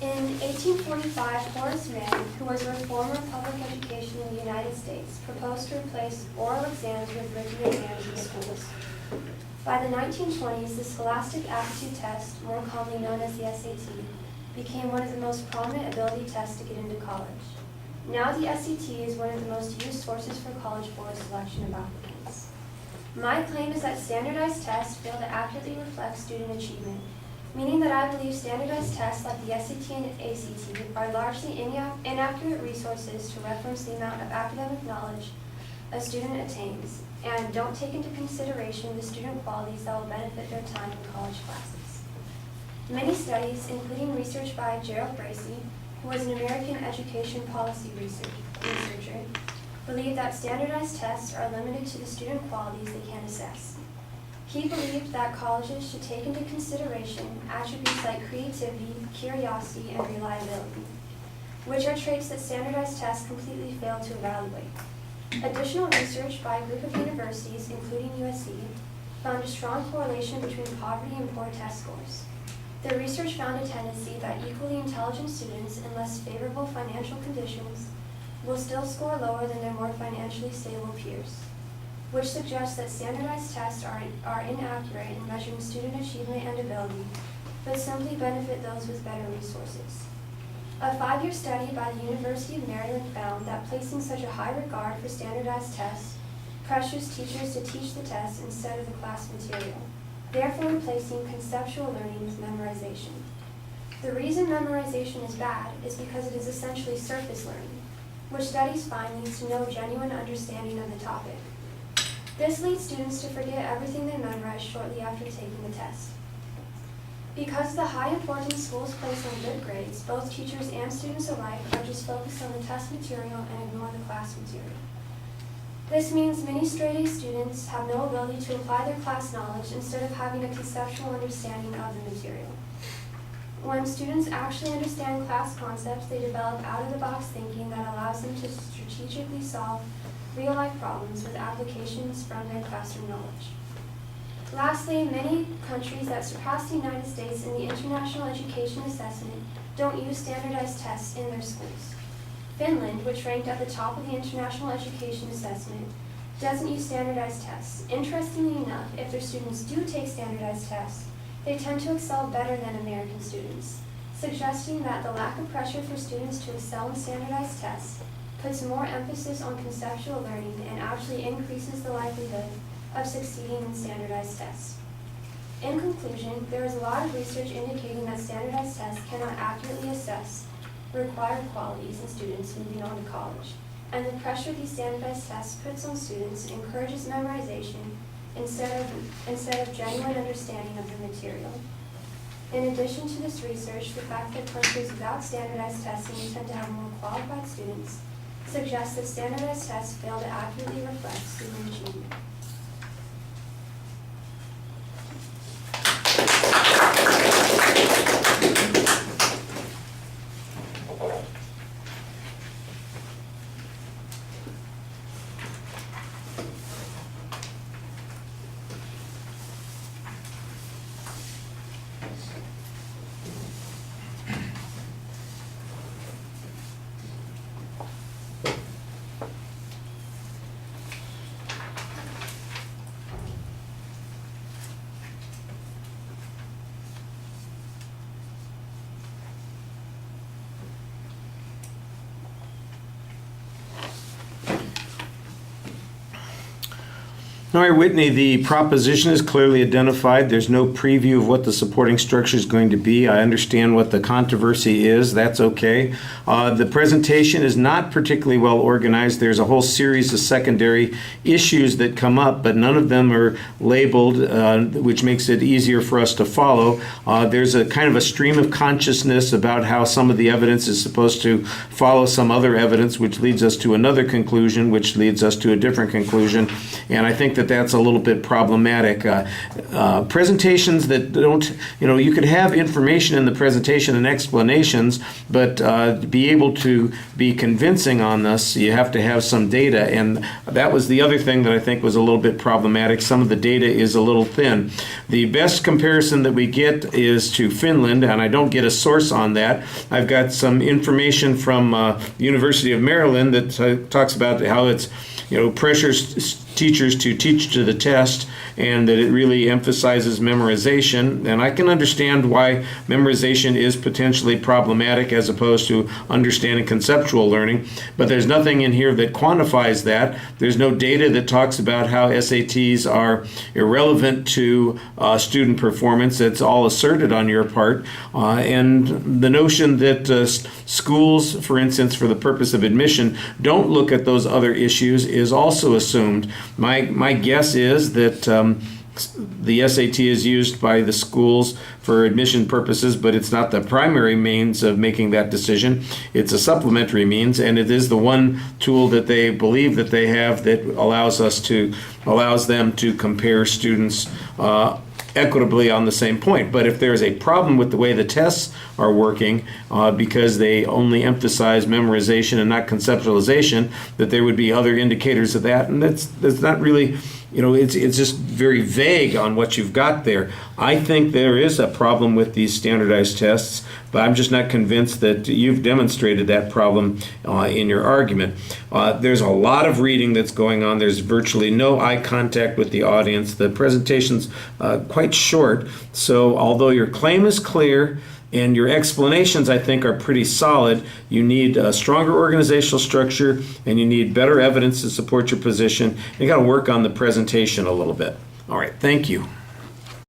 In 1845, Horace Mann, who was a reformer of public education in the United States, proposed to replace oral exams with written exams in schools. By the 1920s, the Scholastic Aptitude Test, more commonly known as the SAT, became one of the most prominent ability tests to get into college. Now the SAT is one of the most used sources for College Board selection of applicants. My claim is that standardized tests fail to accurately reflect student achievement, meaning that I believe standardized tests like the SAT and ACT are largely inaccurate resources to reference the amount of academic knowledge a student attains, and don't take into consideration the student qualities that will benefit their time in college classes. Many studies, including research by Gerald Bracey, who was an American education policy researcher, believe that standardized tests are limited to the student qualities they can assess. He believed that colleges should take into consideration attributes like creativity, curiosity, and reliability, which are traits that standardized tests completely fail to evaluate. Additional research by a group of universities, including USC, found a strong correlation between poverty and poor test scores. The research found a tendency that equally intelligent students in less favorable financial conditions will still score lower than their more financially stable peers, which suggests that standardized tests are inaccurate in measuring student achievement and ability, but simply benefit those with better resources. A 5-year study by the University of Maryland found that placing such a high regard for standardized tests pressures teachers to teach the test instead of the class material, therefore replacing conceptual learning with memorization. The reason memorization is bad is because it is essentially surface learning, which studies find leads to no genuine understanding of the topic. This leads students to forget everything they memorized shortly after taking the test. Because of the high importance schools place on good grades, both teachers and students alike are just focused on the test material and ignore the class material. This means many straight-A students have no ability to apply their class knowledge instead of having a conceptual understanding of the material. When students actually understand class concepts, they develop out-of-the-box thinking that allows them to strategically solve real-life problems with applications from their classroom knowledge. Lastly, many countries that surpass the United States in the International Education Assessment don't use standardized tests in their schools. Finland, which ranked at the top of the International Education Assessment, doesn't use standardized tests. Interestingly enough, if their students do take standardized tests, they tend to excel better than American students, suggesting that the lack of pressure for students to excel in standardized tests puts more emphasis on conceptual learning and actually increases the likelihood of succeeding in standardized tests. In conclusion, there is a lot of research indicating that standardized tests cannot accurately assess required qualities in students moving on to college, and the pressure these standardized tests puts on students encourages memorization instead of genuine understanding of the material. In addition to this research, the fact that countries without standardized testing tend to have more qualified students suggests that standardized tests fail to accurately reflect student achievement. All right, Whitney, the proposition is clearly identified. There's no preview of what the supporting structure is going to be. I understand what the controversy is. That's okay. The presentation is not particularly well organized. There's a whole series of secondary issues that come up, but none of them are labeled, which makes it easier for us to follow. There's a kind of a stream of consciousness about how some of the evidence is supposed to follow some other evidence, which leads us to another conclusion, which leads us to a different conclusion. And I think that that's a little bit problematic. Presentations that don't, you could have information in the presentation and explanations, but be able to be convincing on this, you have to have some data. And that was the other thing that I think was a little bit problematic. Some of the data is a little thin. The best comparison that we get is to Finland, and I don't get a source on that. I've got some information from the University of Maryland that talks about how it's, pressures teachers to teach to the test, and that it really emphasizes memorization. And I can understand why memorization is potentially problematic as opposed to understanding conceptual learning, but there's nothing in here that quantifies that. There's no data that talks about how SATs are irrelevant to student performance. It's all asserted on your part. And the notion that schools, for instance, for the purpose of admission, don't look at those other issues is also assumed. My guess is that the SAT is used by the schools for admission purposes, but it's not the primary means of making that decision. It's a supplementary means, and it is the one tool that they believe that they have that allows them to compare students equitably on the same point. But if there's a problem with the way the tests are working because they only emphasize memorization and not conceptualization, that there would be other indicators of that, and that's not really, it's just very vague on what you've got there. I think there is a problem with these standardized tests, but I'm just not convinced that you've demonstrated that problem in your argument. There's a lot of reading that's going on. There's virtually no eye contact with the audience. The presentation's quite short, so although your claim is clear and your explanations, I think, are pretty solid, you need a stronger organizational structure and you need better evidence to support your position. You got to work on the presentation a little bit. All right, thank you.